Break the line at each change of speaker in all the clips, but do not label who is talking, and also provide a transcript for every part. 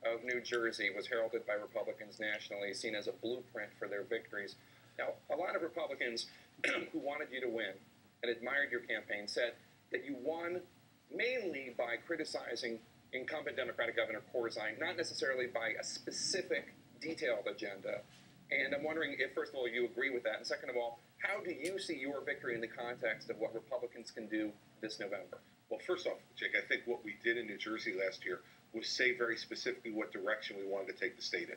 of New Jersey was heralded by Republicans nationally, seen as a blueprint for their victories. Now, a lot of Republicans who wanted you to win and admired your campaign said that you won mainly by criticizing incumbent Democratic Governor Corzine, not necessarily by a specific detailed agenda. And I'm wondering if, first of all, you agree with that, and second of all, how do you see your victory in the context of what Republicans can do this November?
Well, first off, Jake, I think what we did in New Jersey last year was say very specifically what direction we wanted to take the state in.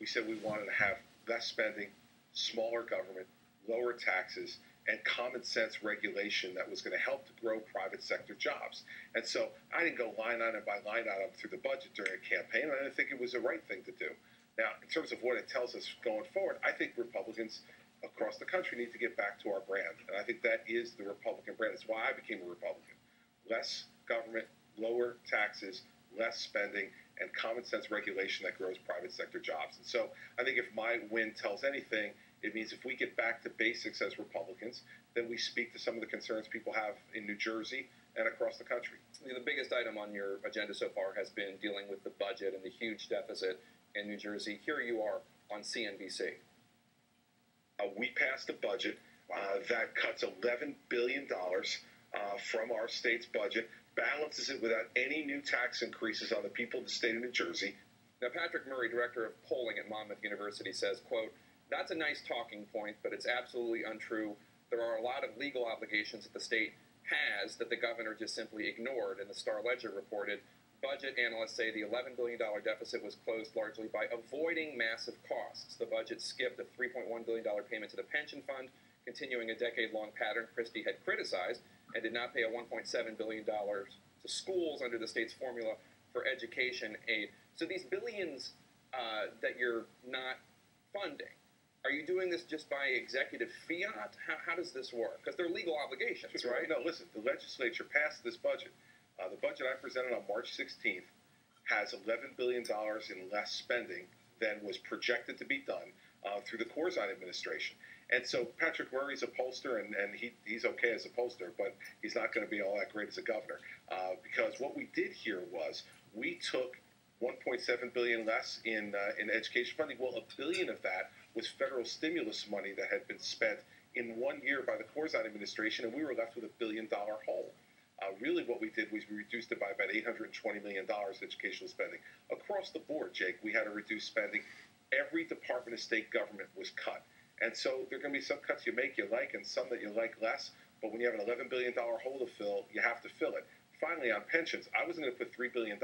We said we wanted to have less spending, smaller government, lower taxes, and common sense regulation that was going to help to grow private sector jobs. And so I didn't go line item by line item through the budget during a campaign. I didn't think it was the right thing to do. Now, in terms of what it tells us going forward, I think Republicans across the country need to get back to our brand. And I think that is the Republican brand. It's why I became a Republican. Less government, lower taxes, less spending, and common sense regulation that grows private sector jobs. And so I think if my win tells anything, it means if we get back to basics as Republicans, then we speak to some of the concerns people have in New Jersey and across the country.
The biggest item on your agenda so far has been dealing with the budget and the huge deficit in New Jersey. Here you are on CNBC.
We passed a budget that cuts $11 billion from our state's budget, balances it without any new tax increases on the people of the state of New Jersey.
Now, Patrick Murray, director of polling at Monmouth University, says, quote, "That's a nice talking point, but it's absolutely untrue. There are a lot of legal obligations that the state has that the governor just simply ignored." And the Star-Ledger reported, budget analysts say the $11 billion deficit was closed largely by avoiding massive costs. The budget skipped a $3.1 billion payment to the pension fund, continuing a decade-long pattern Christie had criticized, and did not pay a $1.7 billion to schools under the state's formula for education aid. So these billions that you're not funding, are you doing this just by executive fiat? How does this work? Because they're legal obligations, right?
No, listen, the legislature passed this budget. The budget I presented on March 16th has $11 billion in less spending than was projected to be done through the Corzine administration. And so Patrick Murray's a pollster, and he's okay as a pollster, but he's not going to be all that great as a governor. Because what we did here was we took $1.7 billion less in education funding. Well, $1 billion of that was federal stimulus money that had been spent in 1 year by the Corzine administration, and we were left with $1 billion hole. Really what we did was we reduced it by about $820 million educational spending. Across the board, Jake, we had to reduce spending. Every department of state government was cut. And so there are going to be some cuts you make you like and some that you like less. But when you have an $11 billion hole to fill, you have to fill it. Finally, on pensions, I wasn't going to put $3 billion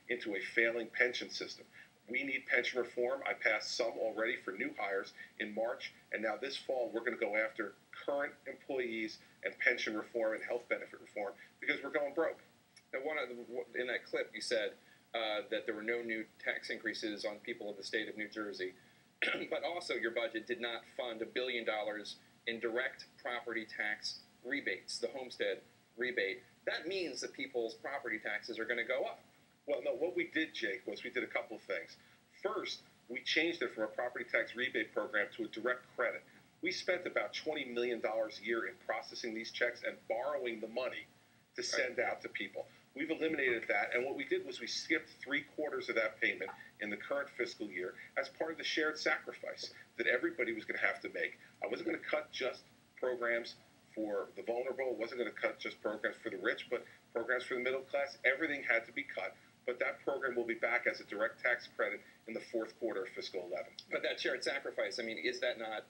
into a failing pension system. We need pension reform. I passed some already for new hires in March. And now this fall, we're going to go after current employees and pension reform and health benefit reform because we're going broke.
Now, in that clip, you said that there were no new tax increases on people of the state of New Jersey. But also your budget did not fund $1 billion in direct property tax rebates, the homestead rebate. That means that people's property taxes are going to go up.
Well, no, what we did, Jake, was we did a couple of things. First, we changed it from a property tax rebate program to a direct credit. We spent about $20 million a year in processing these checks and borrowing the money to send out to people. We've eliminated that, and what we did was we skipped 3/4 of that payment in the current fiscal year as part of the shared sacrifice that everybody was going to have to make. I wasn't going to cut just programs for the vulnerable. I wasn't going to cut just programs for the rich, but programs for the middle class. Everything had to be cut, but that program will be back as a direct tax credit in the fourth quarter of fiscal 11.
But that shared sacrifice, I mean, is that not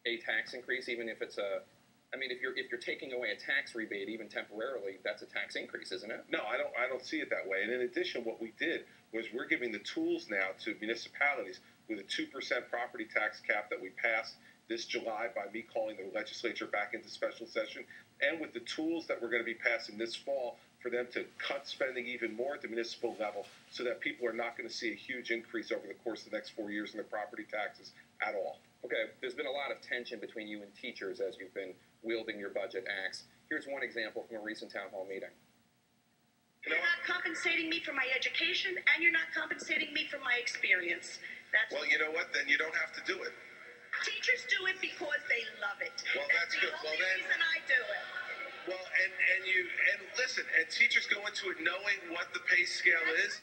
a tax increase, even if it's a... I mean, if you're taking away a tax rebate, even temporarily, that's a tax increase, isn't it?
No, I don't see it that way. And in addition, what we did was we're giving the tools now to municipalities with a 2% property tax cap that we passed this July by me calling the legislature back into special session, and with the tools that we're going to be passing this fall for them to cut spending even more at the municipal level so that people are not going to see a huge increase over the course of the next 4 years in their property taxes at all.
Okay, there's been a lot of tension between you and teachers as you've been wielding your budget axe. Here's one example from a recent town hall meeting.
You're not compensating me for my education, and you're not compensating me for my experience. That's
well, you know what? Then you don't have to do it.
Teachers do it because they love it.
Well, that's good.
The only reason I do it.
Well, and listen, and teachers go into it knowing what the pay scale is.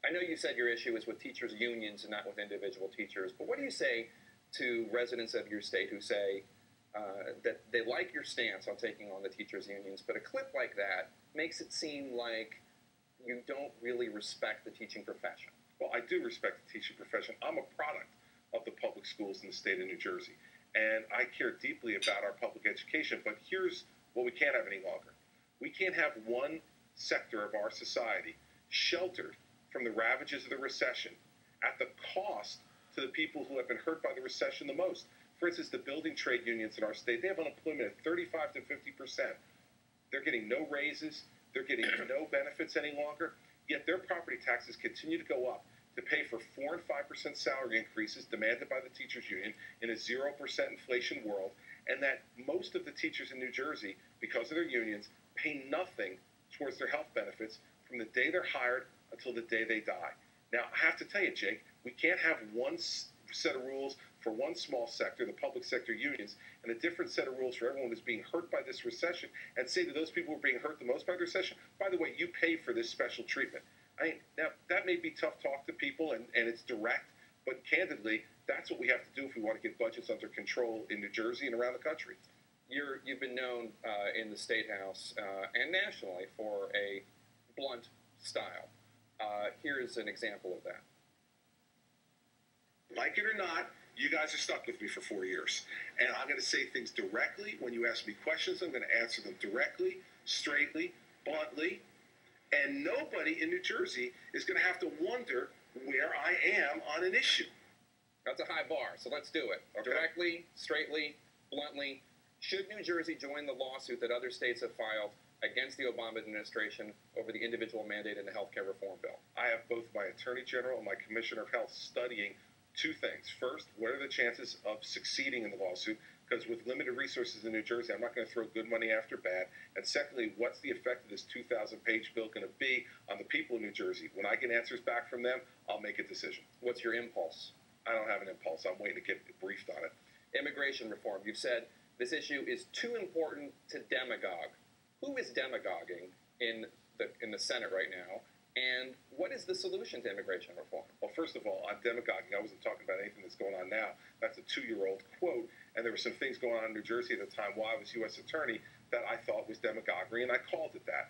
I know you said your issue is with teachers' unions and not with individual teachers, but what do you say to residents of your state who say that they like your stance on taking on the teachers' unions, but a clip like that makes it seem like you don't really respect the teaching profession?
Well, I do respect the teaching profession. I'm a product of the public schools in the state of New Jersey, and I care deeply about our public education, but here's what we can't have any longer. We can't have one sector of our society sheltered from the ravages of the recession at the cost to the people who have been hurt by the recession the most. For instance, the building trade unions in our state, they have unemployment at 35 to 50%. They're getting no raises. They're getting no benefits any longer. Yet their property taxes continue to go up to pay for 4 and 5% salary increases demanded by the teachers union in a 0% inflation world, and that most of the teachers in New Jersey, because of their unions, pay nothing towards their health benefits from the day they're hired until the day they die. Now, I have to tell you, Jake, we can't have one set of rules for one small sector, the public sector unions, and a different set of rules for everyone who's being hurt by this recession, and say to those people who are being hurt the most by the recession, by the way, you pay for this special treatment. Now, that may be tough talk to people, and it's direct, but candidly, that's what we have to do if we want to get budgets under control in New Jersey and around the country.
You've been known in the State House and nationally for a blunt style. Here's an example of that.
Like it or not, you guys are stuck with me for 4 years. And I'm going to say things directly. When you ask me questions, I'm going to answer them directly, straightly, bluntly. And nobody in New Jersey is going to have to wonder where I am on an issue.
That's a high bar, so let's do it. Okay. Directly, straightly, bluntly. Should New Jersey join the lawsuit that other states have filed against the Obama administration over the individual mandate in the health care reform bill?
I have both my Attorney General and my Commissioner of Health studying two things. First, what are the chances of succeeding in the lawsuit? Because with limited resources in New Jersey, I'm not going to throw good money after bad. And secondly, what's the effect of this 2,000-page bill going to be on the people of New Jersey? When I get answers back from them, I'll make a decision.
What's your impulse?
I don't have an impulse. I'm waiting to get briefed on it.
Immigration reform. You've said this issue is too important to demagogue. Who is demagoguing in the Senate right now? And what is the solution to immigration reform?
Well, first of all, on demagoguing, I wasn't talking about anything that's going on now. That's a 2-year-old quote. And there were some things going on in New Jersey at the time while I was U.S. Attorney that I thought was demagoguery, and I called it that.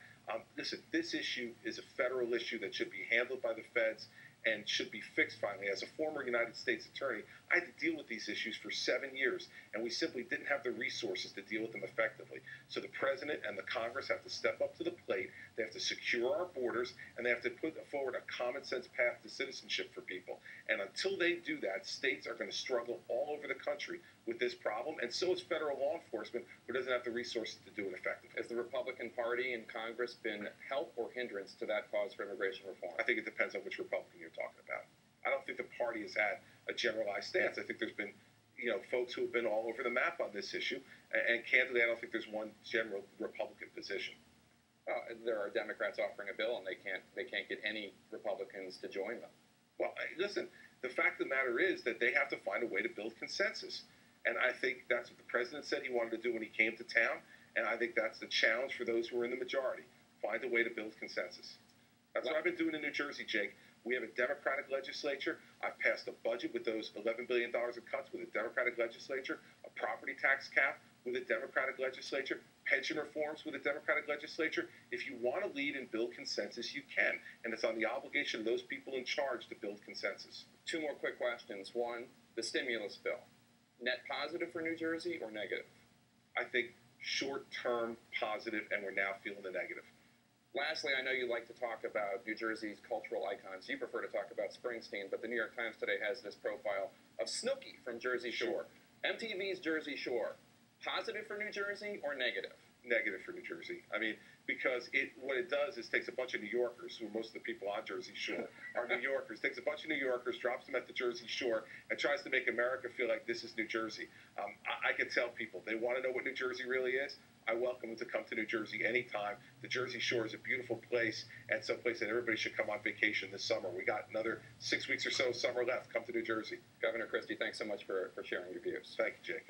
Listen, this issue is a federal issue that should be handled by the feds and should be fixed finally. As a former United States attorney, I had to deal with these issues for 7 years, and we simply didn't have the resources to deal with them effectively. So the President and the Congress have to step up to the plate. They have to secure our borders, and they have to put forward a common-sense path to citizenship for people. And until they do that, states are going to struggle all over the country with this problem, and so is federal law enforcement, who doesn't have the resources to do it effectively.
Has the Republican Party in Congress been help or hindrance to that cause for immigration reform?
I think it depends on which Republican you're talking about. I don't think the party has had a generalized stance. I think there's been, folks who have been all over the map on this issue, and candidly, I don't think there's one general Republican position.
There are Democrats offering a bill, and they can't get any Republicans to join them.
Well, listen, the fact of the matter is that they have to find a way to build consensus. And I think that's what the President said he wanted to do when he came to town, and I think that's the challenge for those who are in the majority. Find a way to build consensus. That's what I've been doing in New Jersey, Jake. We have a Democratic legislature. I've passed a budget with those $11 billion of cuts with a Democratic legislature, a property tax cap with a Democratic legislature, pension reforms with a Democratic legislature. If you want to lead and build consensus, you can. And it's on the obligation of those people in charge to build consensus.
2 more quick questions. One, the stimulus bill. Net positive for New Jersey or negative?
I think short-term positive, and we're now feeling the negative.
Lastly, I know you like to talk about New Jersey's cultural icons. You prefer to talk about Springsteen, but the New York Times today has this profile of Snooki from Jersey Shore. MTV's Jersey Shore. Positive for New Jersey or negative?
Negative for New Jersey. I mean, because what it does is takes a bunch of New Yorkers, who most of the people on Jersey Shore are New Yorkers, takes a bunch of New Yorkers, drops them at the Jersey Shore, and tries to make America feel like this is New Jersey. I can tell people, they want to know what New Jersey really is. I welcome them to come to New Jersey anytime. The Jersey Shore is a beautiful place, and someplace that everybody should come on vacation this summer. We got another 6 weeks or so of summer left. Come to New Jersey.
Governor Christie, thanks so much for sharing your views.
Thank you, Jake.